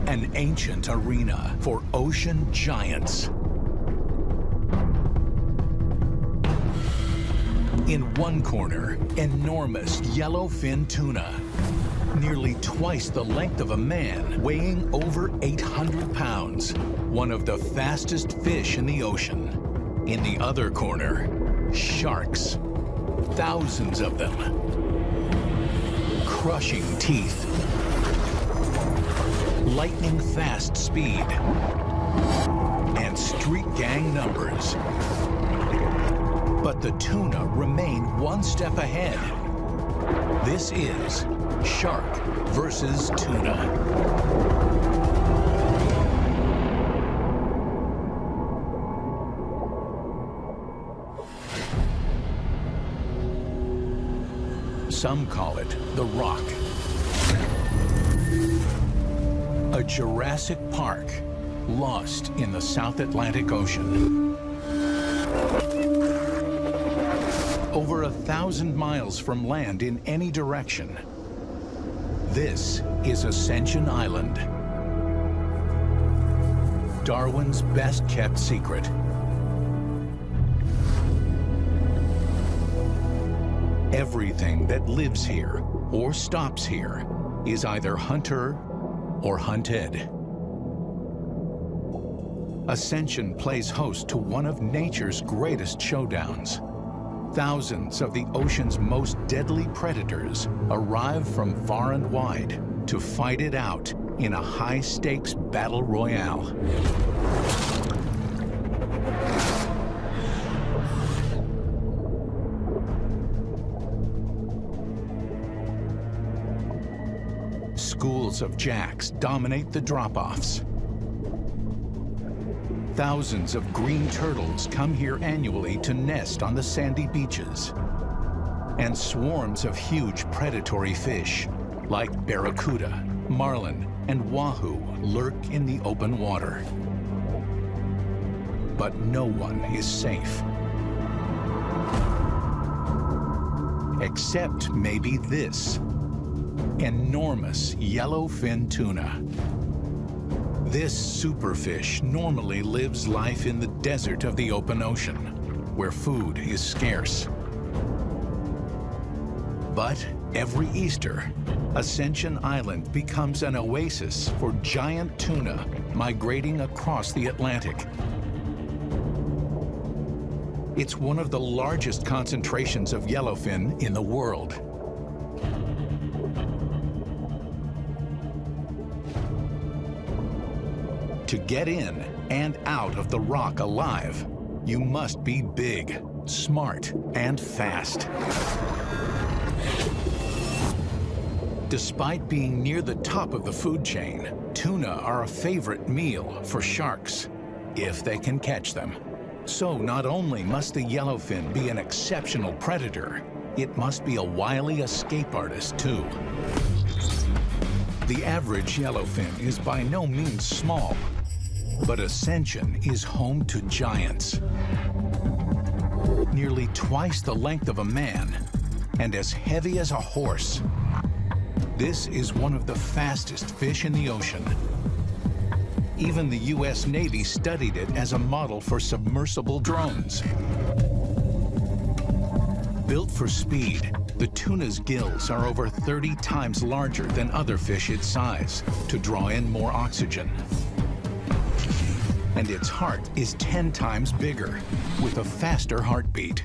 An ancient arena for ocean giants. In one corner, enormous yellowfin tuna, nearly twice the length of a man, weighing over 800 pounds, one of the fastest fish in the ocean. In the other corner, sharks, thousands of them, crushing teeth, lightning-fast speed, and street gang numbers. But the tuna remain one step ahead. This is shark versus tuna. Some call it the Rock. A Jurassic Park lost in the South Atlantic Ocean. Over 1,000 miles from land in any direction. This is Ascension Island, Darwin's best-kept secret. Everything that lives here or stops here is either hunter or hunted. Ascension plays host to one of nature's greatest showdowns. Thousands of the ocean's most deadly predators arrive from far and wide to fight it out in a high-stakes battle royale. Schools of jacks dominate the drop-offs. Thousands of green turtles come here annually to nest on the sandy beaches. And swarms of huge predatory fish, like barracuda, marlin, and wahoo, lurk in the open water. But no one is safe. Except maybe this. Enormous yellowfin tuna. This superfish normally lives life in the desert of the open ocean, where food is scarce. But every Easter, Ascension Island becomes an oasis for giant tuna migrating across the Atlantic. It's one of the largest concentrations of yellowfin in the world. To get in and out of the Rock alive, you must be big, smart, and fast. Despite being near the top of the food chain, tuna are a favorite meal for sharks, if they can catch them. So not only must the yellowfin be an exceptional predator, it must be a wily escape artist too. The average yellowfin is by no means small, but Ascension is home to giants. Nearly twice the length of a man and as heavy as a horse. This is one of the fastest fish in the ocean. Even the US Navy studied it as a model for submersible drones. Built for speed, the tuna's gills are over 30 times larger than other fish its size to draw in more oxygen. And its heart is 10 times bigger, with a faster heartbeat.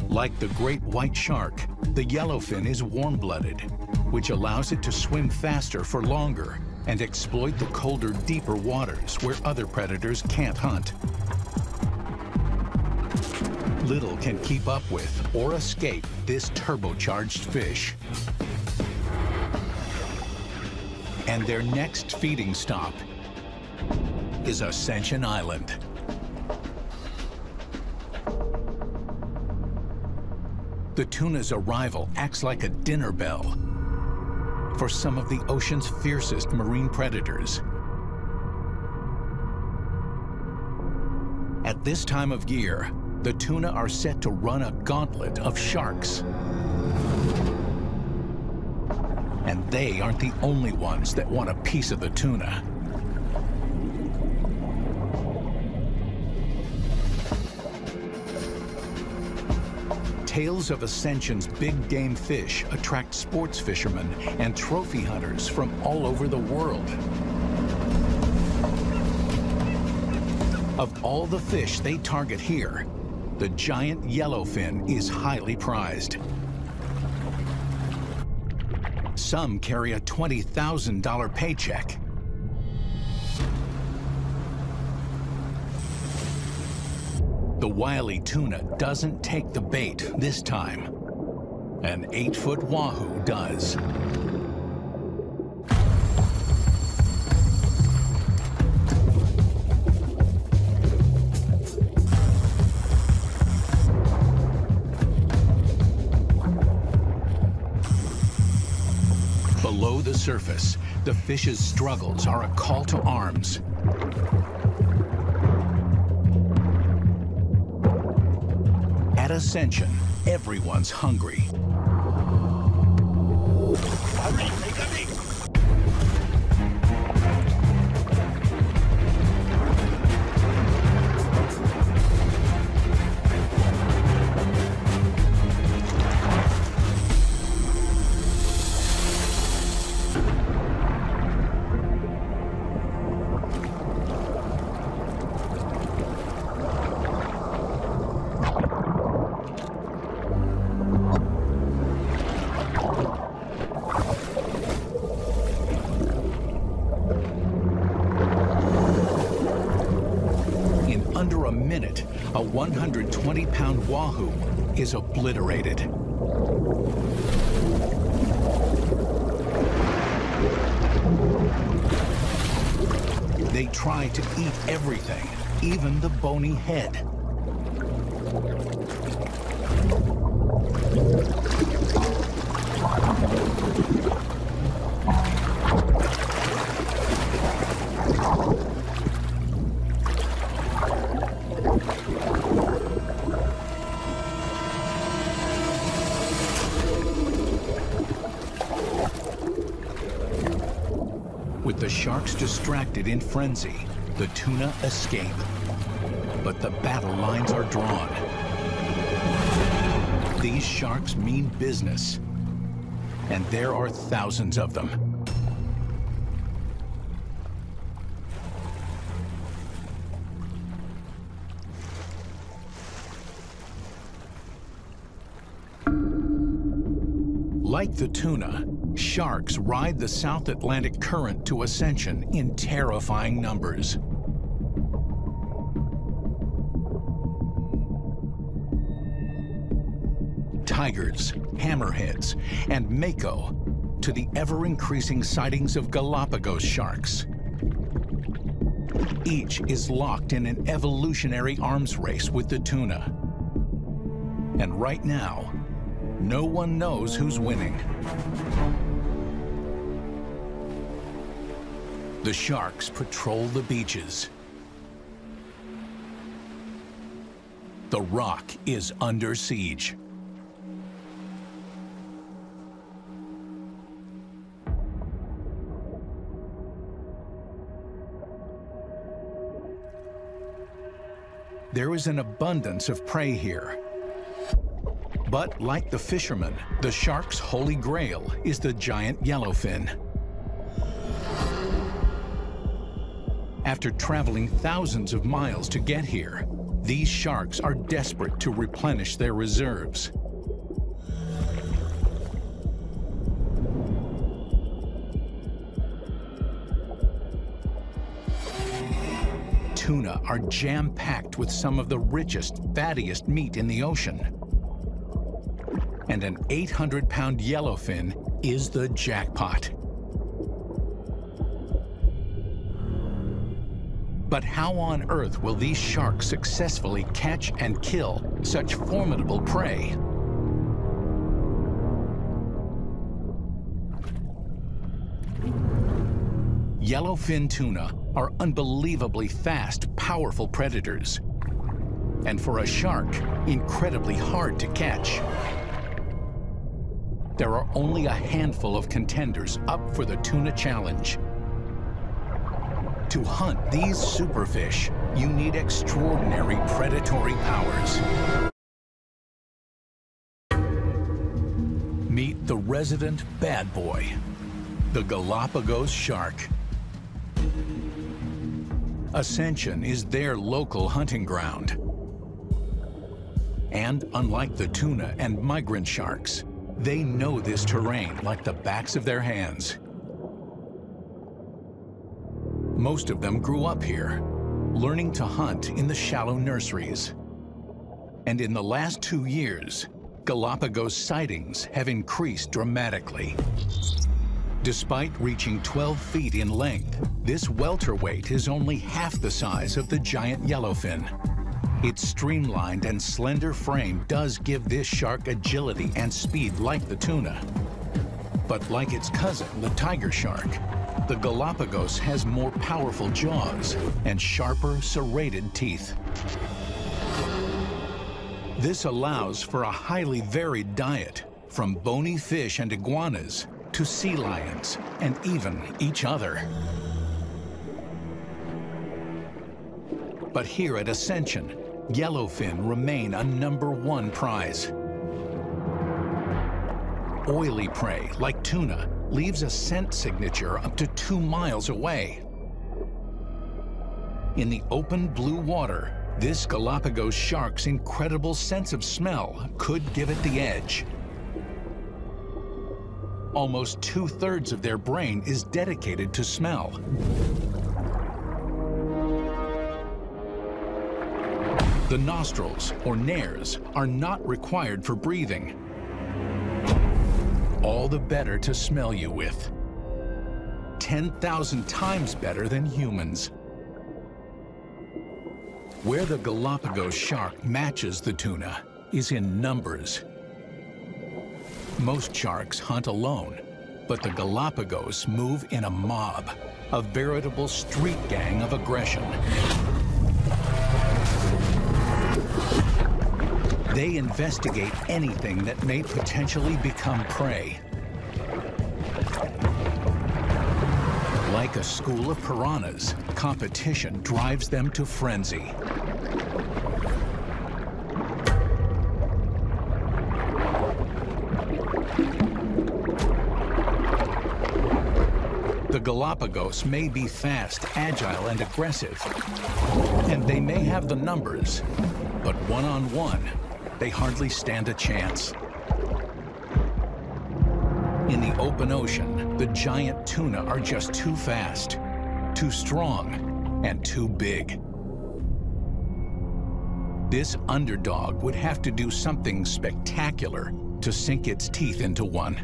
Like the great white shark, the yellowfin is warm-blooded, which allows it to swim faster for longer and exploit the colder, deeper waters where other predators can't hunt. Little can keep up with or escape this turbocharged fish. And their next feeding stop is Ascension Island. The tuna's arrival acts like a dinner bell for some of the ocean's fiercest marine predators. At this time of year, the tuna are set to run a gauntlet of sharks. And they aren't the only ones that want a piece of the tuna. Tales of Ascension's big game fish attract sports fishermen and trophy hunters from all over the world. Of all the fish they target here, the giant yellowfin is highly prized. Some carry a $20,000 paycheck. The wily tuna doesn't take the bait this time. An 8-foot wahoo does. Below the surface, the fish's struggles are a call to arms. At Ascension, everyone's hungry. Under a minute, a 120-pound wahoo is obliterated. They try to eat everything, even the bony head. With the sharks distracted in frenzy, the tuna escape. But the battle lines are drawn. These sharks mean business, and there are thousands of them. Like the tuna, sharks ride the South Atlantic current to Ascension in terrifying numbers. Tigers, hammerheads, and mako, to the ever-increasing sightings of Galapagos sharks. Each is locked in an evolutionary arms race with the tuna. And right now, no one knows who's winning. The sharks patrol the beaches. The rock is under siege. There is an abundance of prey here. But like the fishermen, the shark's holy grail is the giant yellowfin. After traveling thousands of miles to get here, these sharks are desperate to replenish their reserves. Tuna are jam-packed with some of the richest, fattiest meat in the ocean. And an 800-pound yellowfin is the jackpot. But how on earth will these sharks successfully catch and kill such formidable prey? Yellowfin tuna are unbelievably fast, powerful predators. And for a shark, incredibly hard to catch. there are only a handful of contenders up for the tuna challenge. To hunt these superfish, you need extraordinary predatory powers. Meet the resident bad boy, the Galapagos shark. Ascension is their local hunting ground. And unlike the tuna and migrant sharks, they know this terrain like the backs of their hands. Most of them grew up here, learning to hunt in the shallow nurseries. And in the last 2 years, Galapagos sightings have increased dramatically. Despite reaching 12 feet in length, this welterweight is only half the size of the giant yellowfin. Its streamlined and slender frame does give this shark agility and speed like the tuna. But like its cousin, the tiger shark, the Galapagos has more powerful jaws and sharper, serrated teeth. This allows for a highly varied diet, from bony fish and iguanas to sea lions and even each other. But here at Ascension, yellowfin remain a #1 prize. Oily prey, like tuna, leaves a scent signature up to 2 miles away. In the open blue water, this Galapagos shark's incredible sense of smell could give it the edge. Almost 2/3 of their brain is dedicated to smell. The nostrils, or nares, are not required for breathing. All the better to smell you with. 10,000 times better than humans. Where the Galapagos shark matches the tuna is in numbers. Most sharks hunt alone, but the Galapagos move in a mob, a veritable street gang of aggression. They investigate anything that may potentially become prey. Like a school of piranhas, competition drives them to frenzy. The Galapagos may be fast, agile, and aggressive, and they may have the numbers, but one-on-one, they hardly stand a chance. In the open ocean, the giant tuna are just too fast, too strong, and too big. This underdog would have to do something spectacular to sink its teeth into one.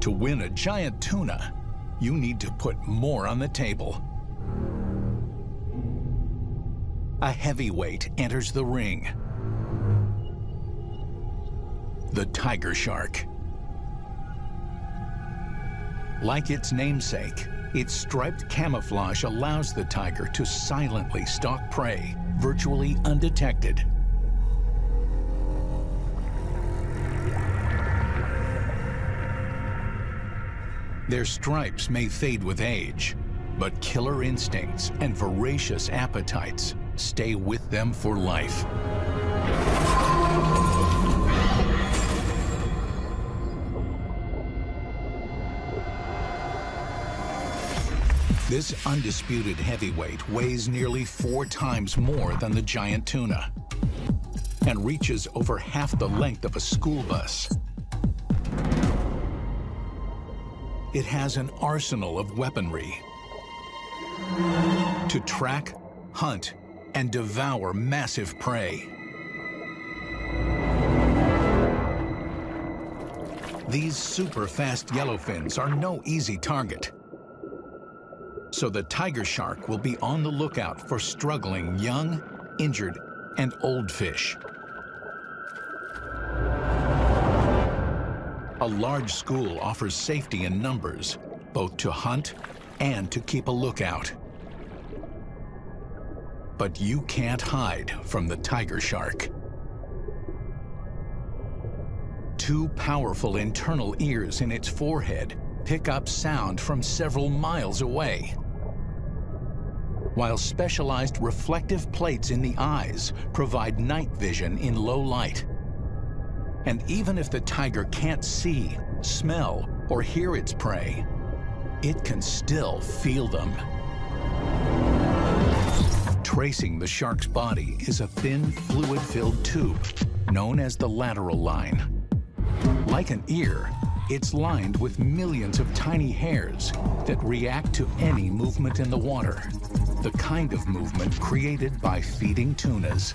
To win a giant tuna, you need to put more on the table. A heavyweight enters the ring. The tiger shark. Like its namesake, its striped camouflage allows the tiger to silently stalk prey, virtually undetected. Their stripes may fade with age, but killer instincts and voracious appetites stay with them for life. This undisputed heavyweight weighs nearly 4 times more than the giant tuna and reaches over half the length of a school bus. It has an arsenal of weaponry to track, hunt, and devour massive prey. These super-fast yellowfins are no easy target. So the tiger shark will be on the lookout for struggling young, injured, and old fish. A large school offers safety in numbers, both to hunt and to keep a lookout. But you can't hide from the tiger shark. Two powerful internal ears in its forehead pick up sound from several miles away, while specialized reflective plates in the eyes provide night vision in low light. And even if the tiger can't see, smell, or hear its prey, it can still feel them. Tracing the shark's body is a thin, fluid-filled tube known as the lateral line. Like an ear, it's lined with millions of tiny hairs that react to any movement in the water, the kind of movement created by feeding tunas.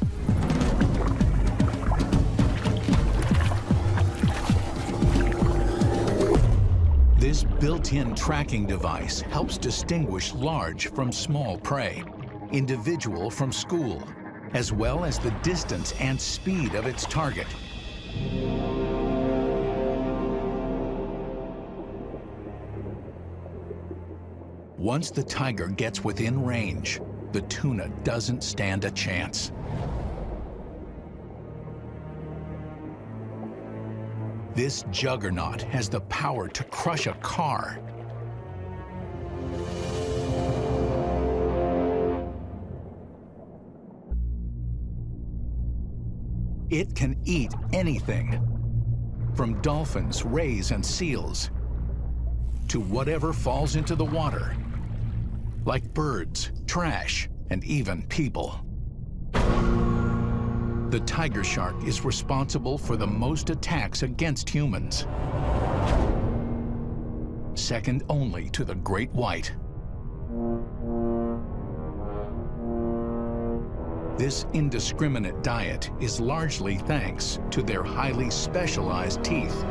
This built-in tracking device helps distinguish large from small prey, individual from school, as well as the distance and speed of its target. Once the tiger gets within range, the tuna doesn't stand a chance. This juggernaut has the power to crush a car. It can eat anything, from dolphins, rays, and seals, to whatever falls into the water, like birds, trash, and even people. The tiger shark is responsible for the most attacks against humans, second only to the great white. This indiscriminate diet is largely thanks to their highly specialized teeth.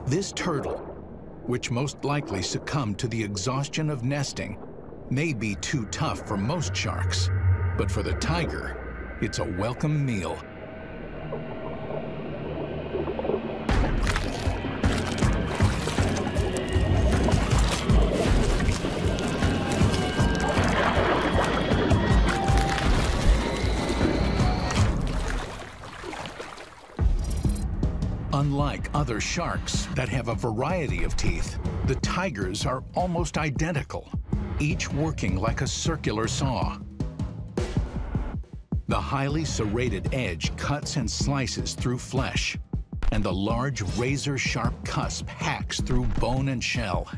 This turtle, which most likely succumbed to the exhaustion of nesting, may be too tough for most sharks, but for the tiger, it's a welcome meal. Unlike other sharks that have a variety of teeth, the tigers are almost identical, each working like a circular saw. The highly serrated edge cuts and slices through flesh, and the large razor-sharp cusp hacks through bone and shell,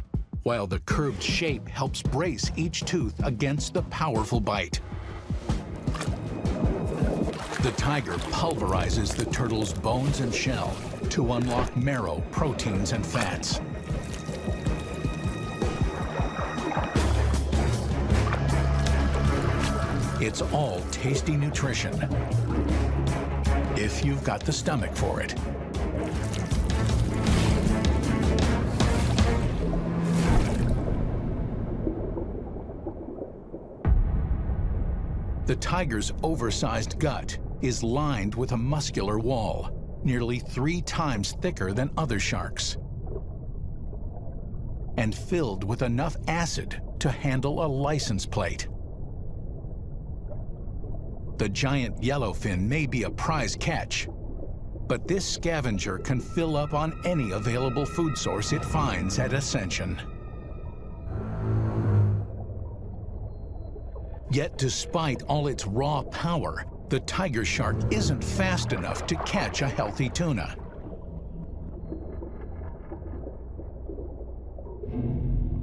while the curved shape helps brace each tooth against the powerful bite. The tiger pulverizes the turtle's bones and shell to unlock marrow, proteins, and fats. It's all tasty nutrition, if you've got the stomach for it. The tiger's oversized gut is lined with a muscular wall, nearly 3 times thicker than other sharks, and filled with enough acid to handle a license plate. The giant yellowfin may be a prize catch, but this scavenger can fill up on any available food source it finds at Ascension. Yet despite all its raw power, the tiger shark isn't fast enough to catch a healthy tuna.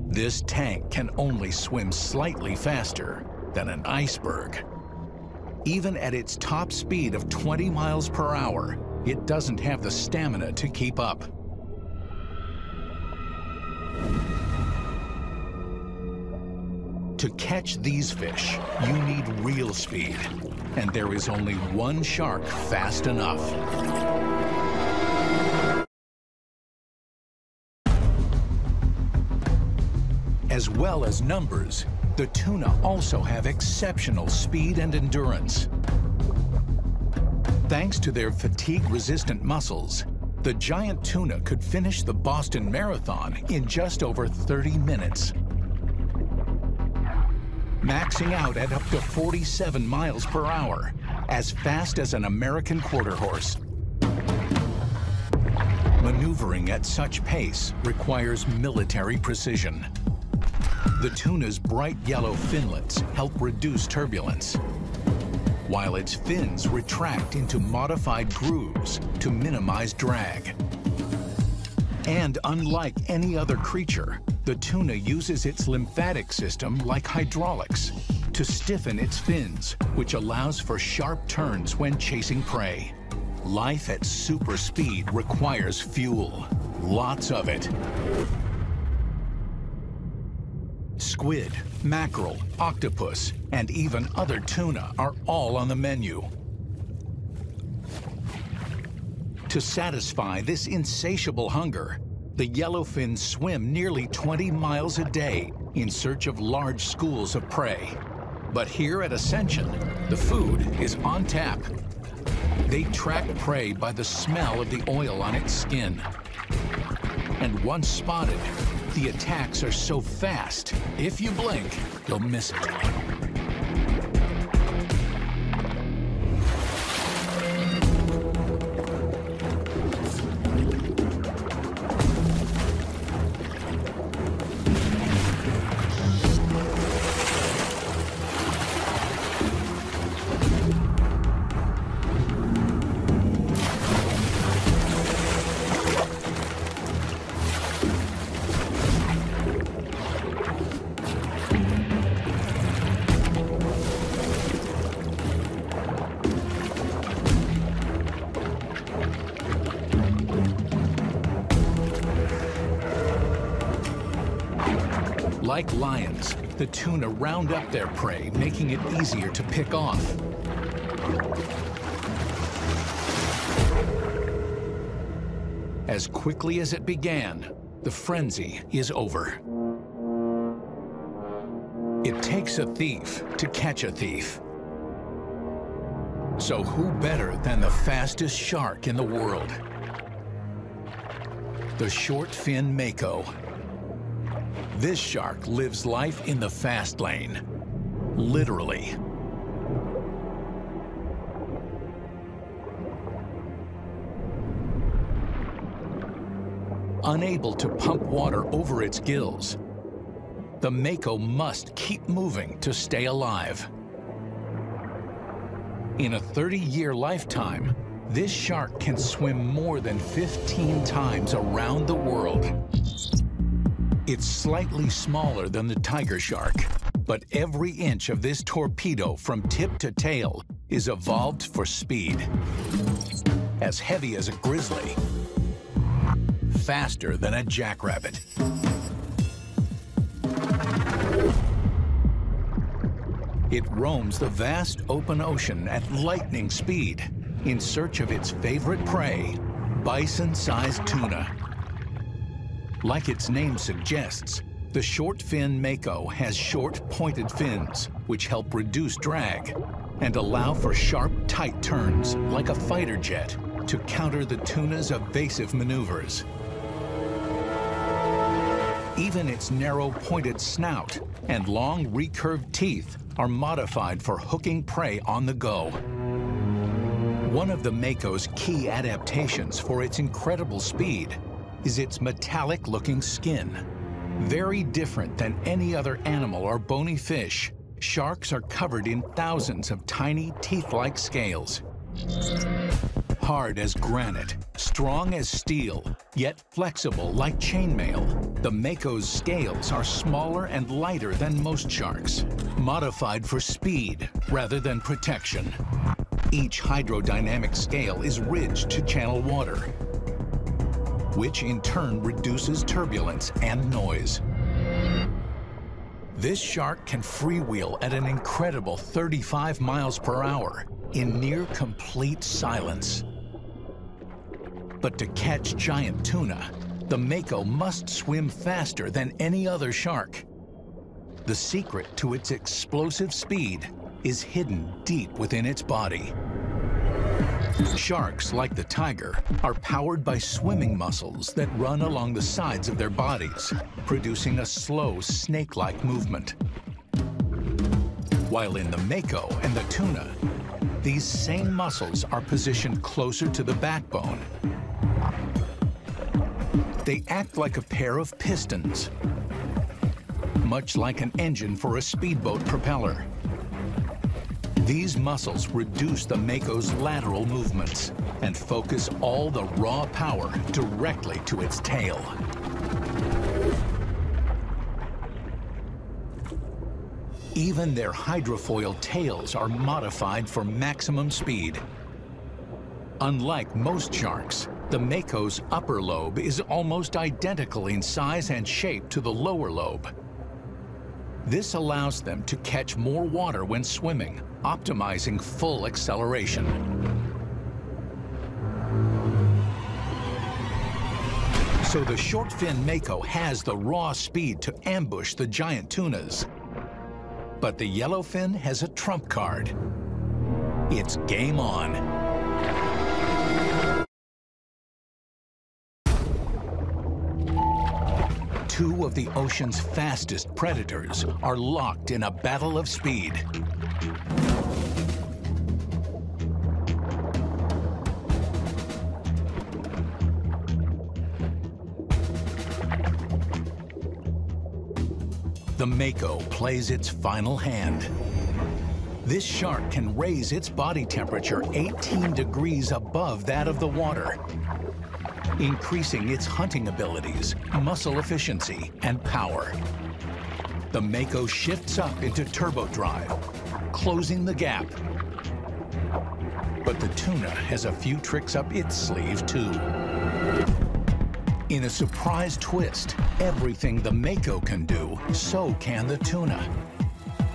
This tank can only swim slightly faster than an iceberg. Even at its top speed of 20 miles per hour, it doesn't have the stamina to keep up. To catch these fish, you need real speed, and there is only one shark fast enough. As well as numbers, the tuna also have exceptional speed and endurance. Thanks to their fatigue-resistant muscles, the giant tuna could finish the Boston Marathon in just over 30 minutes. Maxing out at up to 47 miles per hour, as fast as an American quarter horse. Maneuvering at such pace requires military precision. The tuna's bright yellow finlets help reduce turbulence, while its fins retract into modified grooves to minimize drag. And unlike any other creature, the tuna uses its lymphatic system like hydraulics to stiffen its fins, which allows for sharp turns when chasing prey. Life at super speed requires fuel, lots of it. Squid, mackerel, octopus, and even other tuna are all on the menu. To satisfy this insatiable hunger, the yellowfins swim nearly 20 miles a day in search of large schools of prey. But here at Ascension, the food is on tap. They track prey by the smell of the oil on its skin. And once spotted, the attacks are so fast, if you blink, you'll miss it. Like lions, the tuna round up their prey, making it easier to pick off. As quickly as it began, the frenzy is over. It takes a thief to catch a thief. So who better than the fastest shark in the world? The short fin mako. This shark lives life in the fast lane, literally. Unable to pump water over its gills, the mako must keep moving to stay alive. In a 30-year lifetime, this shark can swim more than 15 times around the world. It's slightly smaller than the tiger shark, but every inch of this torpedo from tip to tail is evolved for speed. As heavy as a grizzly, faster than a jackrabbit. It roams the vast open ocean at lightning speed in search of its favorite prey, bison-sized tuna. Like its name suggests, the short fin mako has short, pointed fins, which help reduce drag and allow for sharp, tight turns, like a fighter jet, to counter the tuna's evasive maneuvers. Even its narrow, pointed snout and long, recurved teeth are modified for hooking prey on the go. One of the mako's key adaptations for its incredible speed is its metallic-looking skin. Very different than any other animal or bony fish, sharks are covered in thousands of tiny teeth-like scales. Hard as granite, strong as steel, yet flexible like chainmail, the mako's scales are smaller and lighter than most sharks, modified for speed rather than protection. Each hydrodynamic scale is ridged to channel water, which in turn reduces turbulence and noise. This shark can freewheel at an incredible 35 miles per hour in near complete silence. But to catch giant tuna, the mako must swim faster than any other shark. The secret to its explosive speed is hidden deep within its body. Sharks, like the tiger, are powered by swimming muscles that run along the sides of their bodies, producing a slow, snake-like movement. While in the mako and the tuna, these same muscles are positioned closer to the backbone. They act like a pair of pistons, much like an engine for a speedboat propeller. These muscles reduce the mako's lateral movements and focus all the raw power directly to its tail. Even their hydrofoil tails are modified for maximum speed. Unlike most sharks, the mako's upper lobe is almost identical in size and shape to the lower lobe. This allows them to catch more water when swimming, optimizing full acceleration. So the short fin mako has the raw speed to ambush the giant tunas. But the yellowfin has a trump card. It's game on. Two of the ocean's fastest predators are locked in a battle of speed. The mako plays its final hand. This shark can raise its body temperature 18 degrees above that of the water, increasing its hunting abilities, muscle efficiency, and power. The mako shifts up into turbo drive, closing the gap. But the tuna has a few tricks up its sleeve, too. In a surprise twist, everything the mako can do, so can the tuna.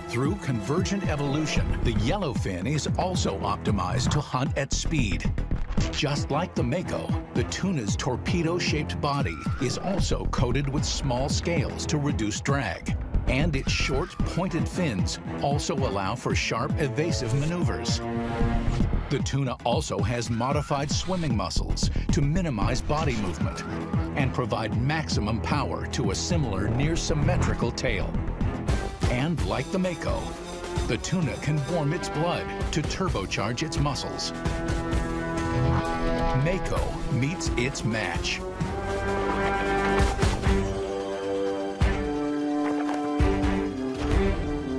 Through convergent evolution, the yellowfin is also optimized to hunt at speed. Just like the mako, the tuna's torpedo-shaped body is also coated with small scales to reduce drag. And its short, pointed fins also allow for sharp, evasive maneuvers. The tuna also has modified swimming muscles to minimize body movement and provide maximum power to a similar near-symmetrical tail. And like the mako, the tuna can warm its blood to turbocharge its muscles. Mako meets its match.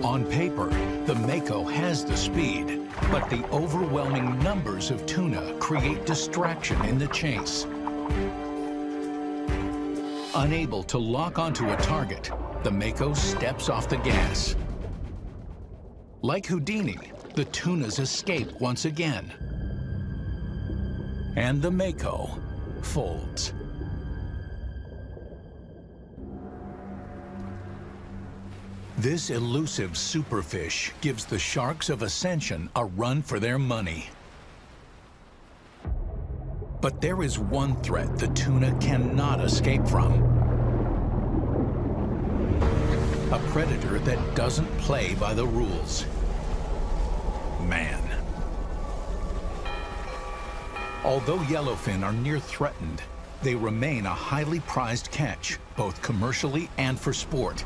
On paper, the mako has the speed, but the overwhelming numbers of tuna create distraction in the chase. Unable to lock onto a target, the mako steps off the gas. Like Houdini, the tunas escape once again. And the mako folds. This elusive superfish gives the sharks of Ascension a run for their money. But there is one threat the tuna cannot escape from. A predator that doesn't play by the rules. Man. Although yellowfin are near threatened, they remain a highly prized catch, both commercially and for sport.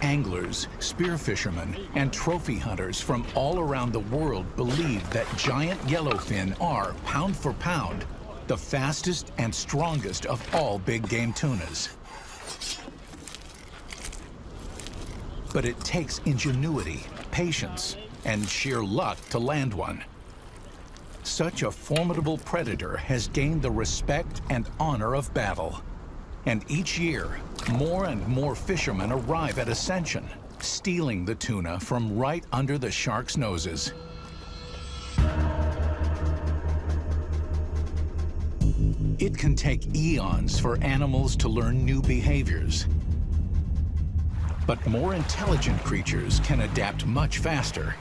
Anglers, spearfishermen, and trophy hunters from all around the world believe that giant yellowfin are, pound for pound, the fastest and strongest of all big game tunas. But it takes ingenuity, patience, and sheer luck to land one. Such a formidable predator has gained the respect and honor of battle. And each year, more and more fishermen arrive at Ascension, stealing the tuna from right under the sharks' noses. It can take eons for animals to learn new behaviors. But more intelligent creatures can adapt much faster,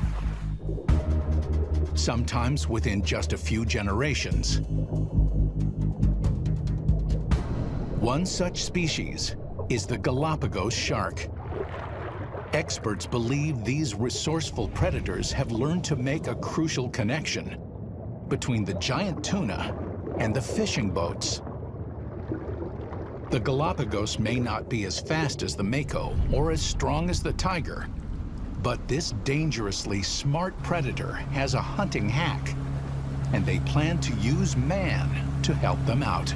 sometimes within just a few generations. One such species is the Galapagos shark. Experts believe these resourceful predators have learned to make a crucial connection between the giant tuna and the fishing boats. The Galapagos may not be as fast as the mako or as strong as the tiger, but this dangerously smart predator has a hunting hack, and they plan to use man to help them out.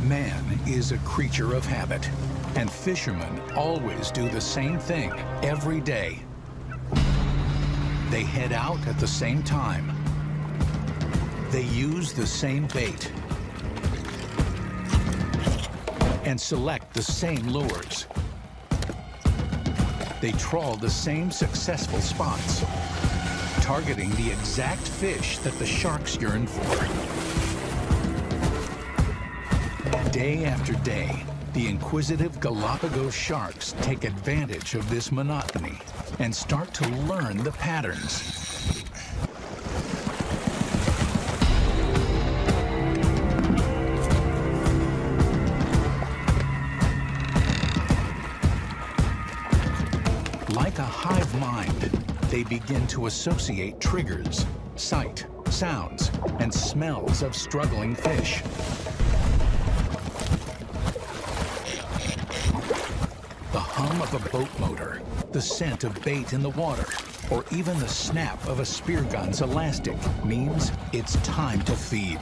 Man is a creature of habit, and fishermen always do the same thing every day. They head out at the same time. They use the same bait and select the same lures. They trawl the same successful spots, targeting the exact fish that the sharks yearn for. Day after day, the inquisitive Galapagos sharks take advantage of this monotony and start to learn the patterns. Like a hive mind, they begin to associate triggers, sight, sounds, and smells of struggling fish. The hum of a boat motor, the scent of bait in the water, or even the snap of a spear gun's elastic means it's time to feed.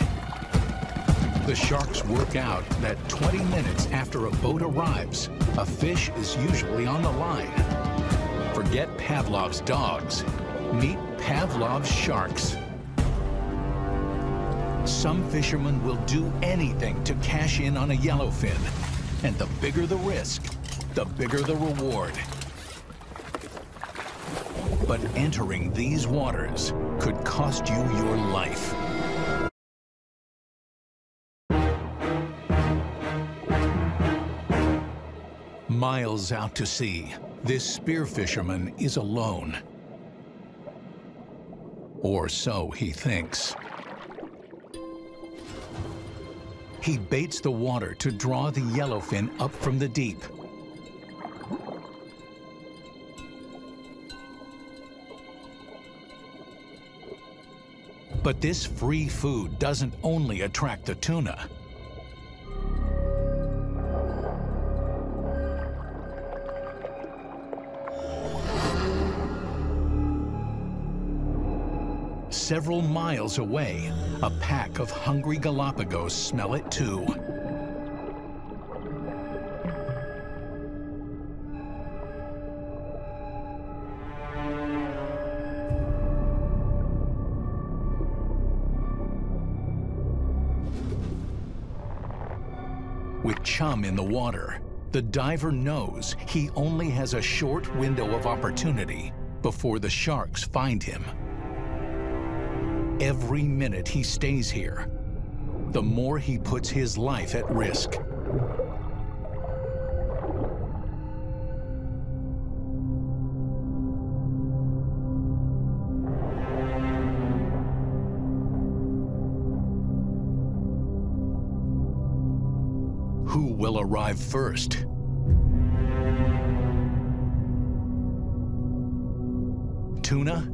The sharks work out that 20 minutes after a boat arrives, a fish is usually on the line. Forget Pavlov's dogs. Meet Pavlov's sharks. Some fishermen will do anything to cash in on a yellowfin, and the bigger the risk, the bigger the reward. But entering these waters could cost you your life. Miles out to sea, this spear fisherman is alone. Or so he thinks. He baits the water to draw the yellowfin up from the deep. But this free food doesn't only attract the tuna. Several miles away, a pack of hungry Galapagos smell it too. With chum in the water, the diver knows he only has a short window of opportunity before the sharks find him. Every minute he stays here, the more he puts his life at risk. Who will arrive first? Tuna?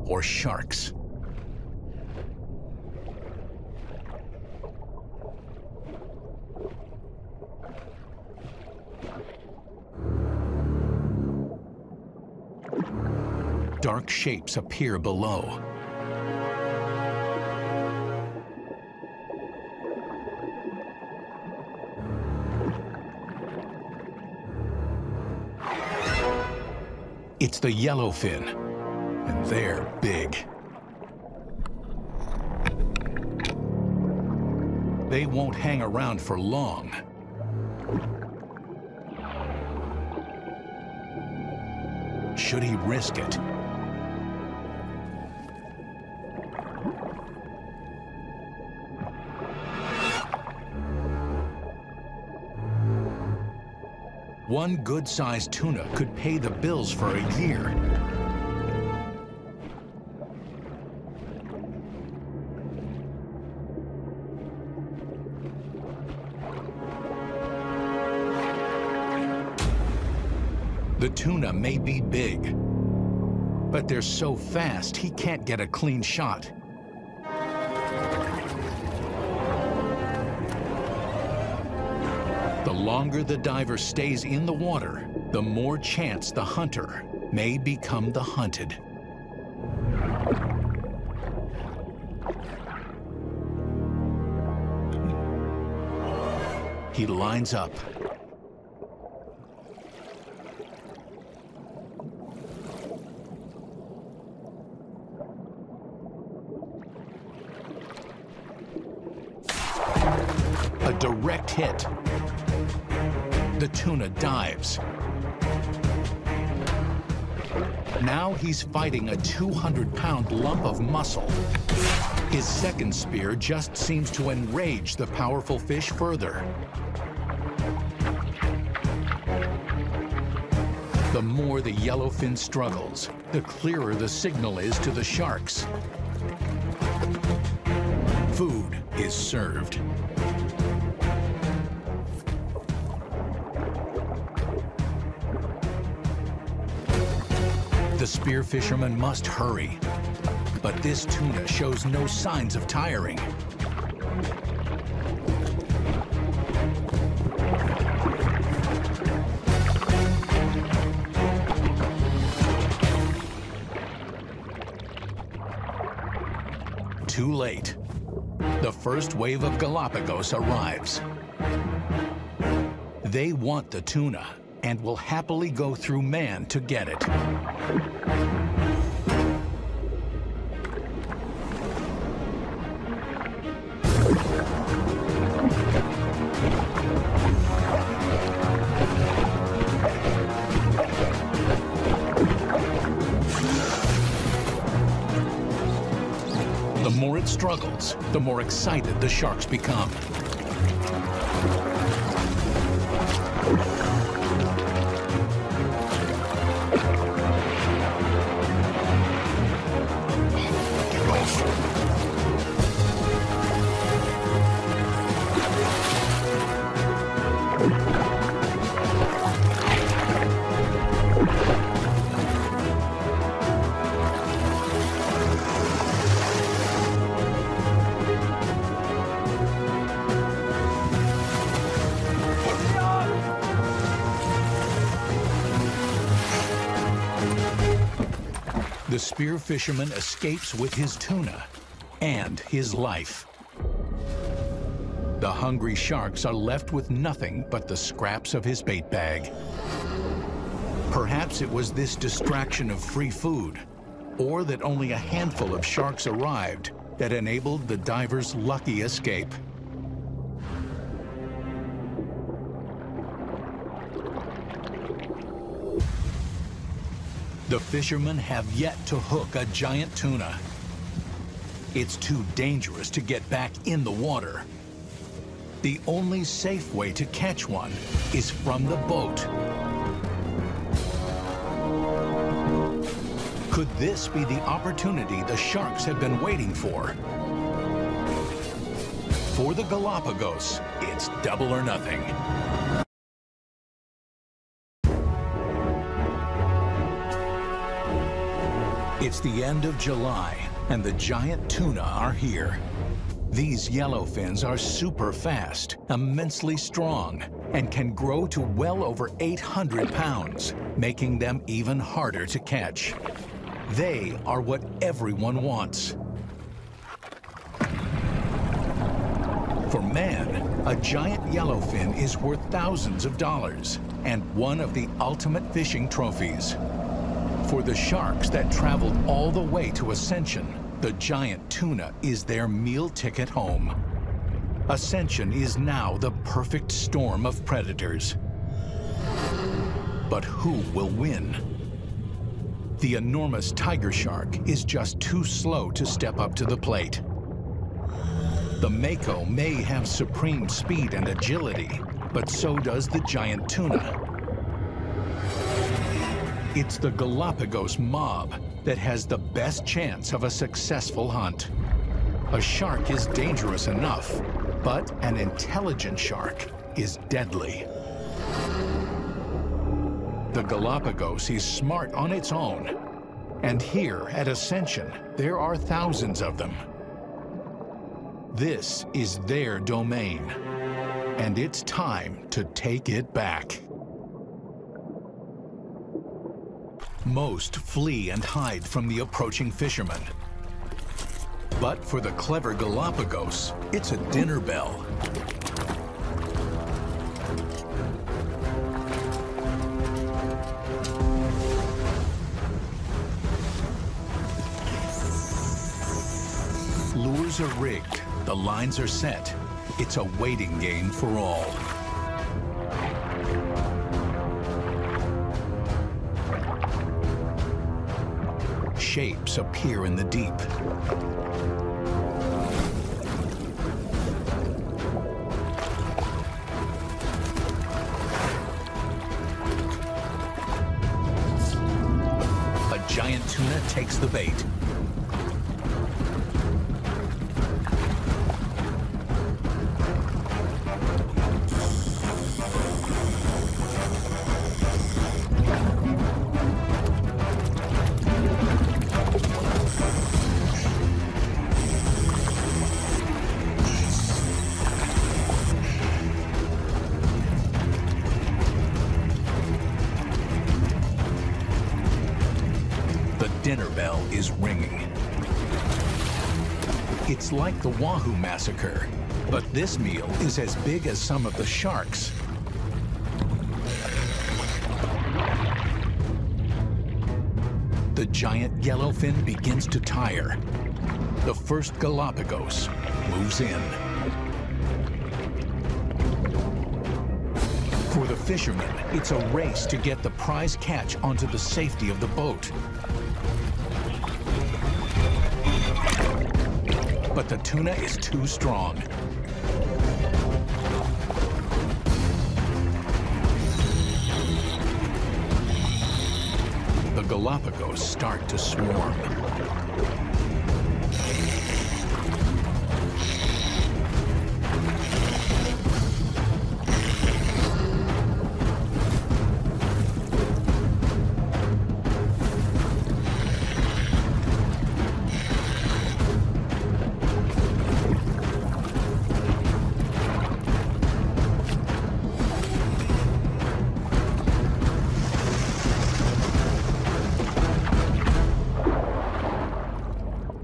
Or sharks? Dark shapes appear below. It's the yellowfin, and they're big. They won't hang around for long. Should he risk it? One good-sized tuna could pay the bills for a year. The tuna may be big, but they're so fast he can't get a clean shot. The longer the diver stays in the water, the more chance the hunter may become the hunted. He lines up. A direct hit. The tuna dives. Now he's fighting a 200-pound lump of muscle. His second spear just seems to enrage the powerful fish further. The more the yellowfin struggles, the clearer the signal is to the sharks. Food is served. The spear fisherman must hurry, but this tuna shows no signs of tiring. Too late. The first wave of Galapagos arrives. They want the tuna and will happily go through man to get it. The more it struggles, the more excited the sharks become. The spear fisherman escapes with his tuna and his life. The hungry sharks are left with nothing but the scraps of his bait bag. Perhaps it was this distraction of free food, or that only a handful of sharks arrived, that enabled the diver's lucky escape. The fishermen have yet to hook a giant tuna. It's too dangerous to get back in the water. The only safe way to catch one is from the boat. Could this be the opportunity the sharks have been waiting for? For the Galapagos, it's double or nothing. It's the end of July, and the giant tuna are here. These yellowfins are super fast, immensely strong, and can grow to well over 800 pounds, making them even harder to catch. They are what everyone wants. For man, a giant yellowfin is worth thousands of dollars and one of the ultimate fishing trophies. For the sharks that traveled all the way to Ascension, the giant tuna is their meal ticket home. Ascension is now the perfect storm of predators. But who will win? The enormous tiger shark is just too slow to step up to the plate. The mako may have supreme speed and agility, but so does the giant tuna. It's the Galapagos mob that has the best chance of a successful hunt. A shark is dangerous enough, but an intelligent shark is deadly. The Galapagos is smart on its own, and here at Ascension, there are thousands of them. This is their domain, and it's time to take it back. Most flee and hide from the approaching fishermen. But for the clever Galapagos, it's a dinner bell. Lures are rigged, the lines are set. It's a waiting game for all. Shapes appear in the deep. A giant tuna takes the bait. Dinner bell is ringing. It's like the Wahoo massacre, but this meal is as big as some of the sharks. The giant yellowfin begins to tire. The first Galapagos moves in. For the fishermen, it's a race to get the prize catch onto the safety of the boat. But the tuna is too strong. The Galapagos start to swarm.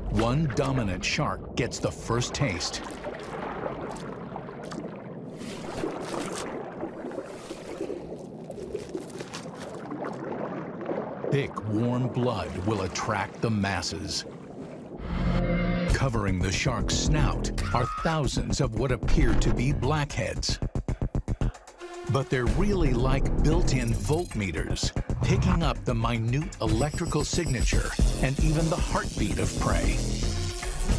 One dominant shark gets the first taste. Thick, warm blood will attract the masses. Covering the shark's snout are thousands of what appear to be blackheads. But they're really like built-in voltmeters, picking up the minute electrical signature and even the heartbeat of prey.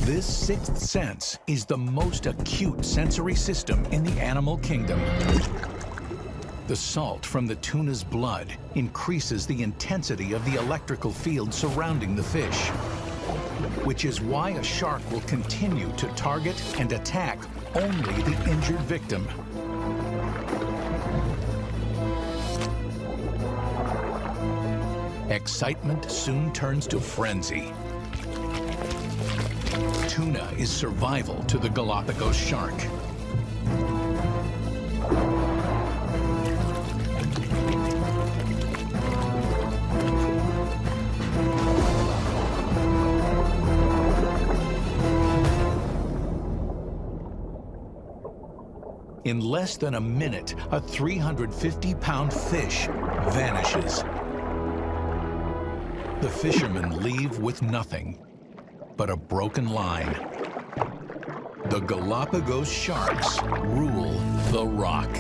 This sixth sense is the most acute sensory system in the animal kingdom. The salt from the tuna's blood increases the intensity of the electrical field surrounding the fish, which is why a shark will continue to target and attack only the injured victim. Excitement soon turns to frenzy. Tuna is survival to the Galapagos shark. In less than a minute, a 350-pound fish vanishes. The fishermen leave with nothing but a broken line. The Galapagos sharks rule the rock.